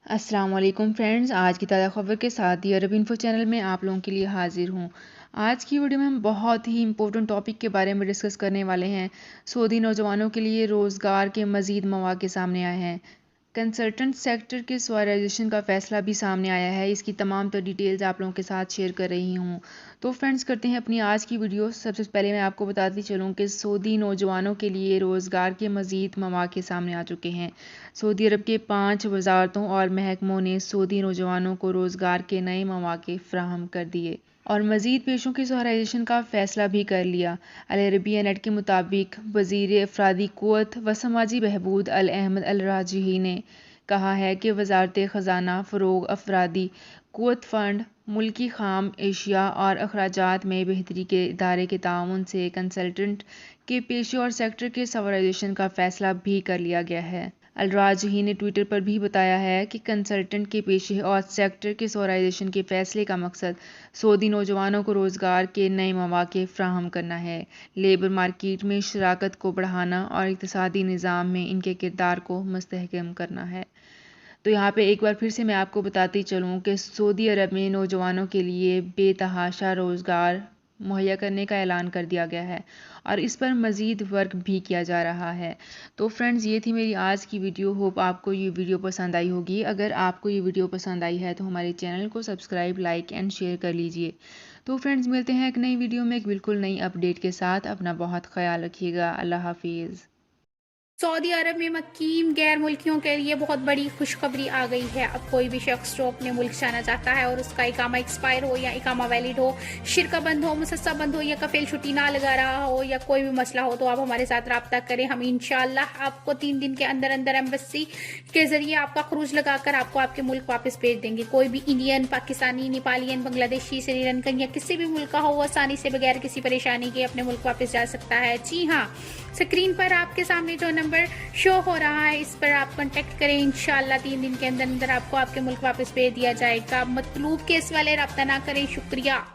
अस्सलाम वालेकुम फ्रेंड्स, आज की ताज़ा खबर के साथ दी अरब इन्फो चैनल में आप लोगों के लिए हाजिर हूँ। आज की वीडियो में हम बहुत ही इंपॉर्टेंट टॉपिक के बारे में डिस्कस करने वाले हैं। सऊदी नौजवानों के लिए रोज़गार के मज़ीद मौक़े सामने आए हैं। कंसल्टेंट सेक्टर के स्वायराइजेशन का फैसला भी सामने आया है। इसकी तमाम तो डिटेल्स आप लोगों के साथ शेयर कर रही हूँ। तो फ्रेंड्स, करते हैं अपनी आज की वीडियो। सबसे पहले मैं आपको बताती चलूँ कि सऊदी नौजवानों के लिए रोज़गार के मज़ीद मौक़े सामने आ चुके हैं। सऊदी अरब के 5 वजारतों और महकमों ने सऊदी नौजवानों को रोज़गार के नए मौक़े फ़राहम कर दिए और मज़ीद पेशों की शहराइजेशन का फ़ैसला भी कर लिया। अल अरबिया नेट के मुताबिक वज़ीर अफरादी क़ुव्वत व समाजी बहबूद अल अहमद अल राजही ने कहा है कि वज़ारत ख़ज़ाना फ़रोग़ अफरादी क़ुव्वत फ़ंड, मुल्की ख़ाम एशिया और अखराजात में बेहतरी के इदारे के ताउन से कंसल्टेंट के पेशे और सेक्टर के शहराइजेशन का फ़ैसला भी कर लिया गया है। अल राजही ने ट्विटर पर भी बताया है कि कंसल्टेंट के पेशे और सेक्टर के शहराइजेशन के फ़ैसले का मकसद सऊदी नौजवानों को रोज़गार के नए मौक़े फ़राहम करना है, लेबर मार्केट में शराकत को बढ़ाना और इक़्तिसादी निज़ाम में इनके किरदार को मुस्तहकम करना है। तो यहाँ पे एक बार फिर से मैं आपको बताती चलूँ कि सऊदी अरब में नौजवानों के लिए बेतहाशा रोज़गार मुहैया करने का ऐलान कर दिया गया है और इस पर मज़ीद वर्क भी किया जा रहा है। तो फ्रेंड्स, ये थी मेरी आज की वीडियो। होप आपको ये वीडियो पसंद आई होगी। अगर आपको ये वीडियो पसंद आई है तो हमारे चैनल को सब्सक्राइब, लाइक एंड शेयर कर लीजिए। तो फ्रेंड्स, मिलते हैं एक नई वीडियो में एक बिल्कुल नई अपडेट के साथ। अपना बहुत ख्याल रखिएगा। अल्लाह हाफिज़। सऊदी अरब में मुकीम गैर मुल्कियों के लिए बहुत बड़ी खुशखबरी आ गई है। अब कोई भी शख्स जो अपने मुल्क जाना चाहता है और उसका इकामा एक्सपायर हो या इकामा वैलिड हो, शिरका बंद हो, मुसस्सा बंद हो या कफील छुट्टी ना लगा रहा हो या कोई भी मसला हो, तो आप हमारे साथ रब्ता करें। हम इंशाल्लाह आपको 3 दिन के अंदर अंदर एम्बेसी के जरिए आपका खरूज लगाकर आपको आपके मुल्क वापस भेज देंगे। कोई भी इंडियन, पाकिस्तानी, नेपालियन, बांग्लादेशी, श्रीलंकन या किसी भी मुल्क का हो, आसानी से बगैर किसी परेशानी के अपने मुल्क वापस जा सकता है। जी हाँ, स्क्रीन पर आपके सामने जो नंबर शो हो रहा है, इस पर आप कांटेक्ट करें। इंशाल्लाह 3 दिन के अंदर अंदर आपको आपके मुल्क वापस भेज दिया जाएगा। मतलूब केस वाले रब्ता ना करें। शुक्रिया।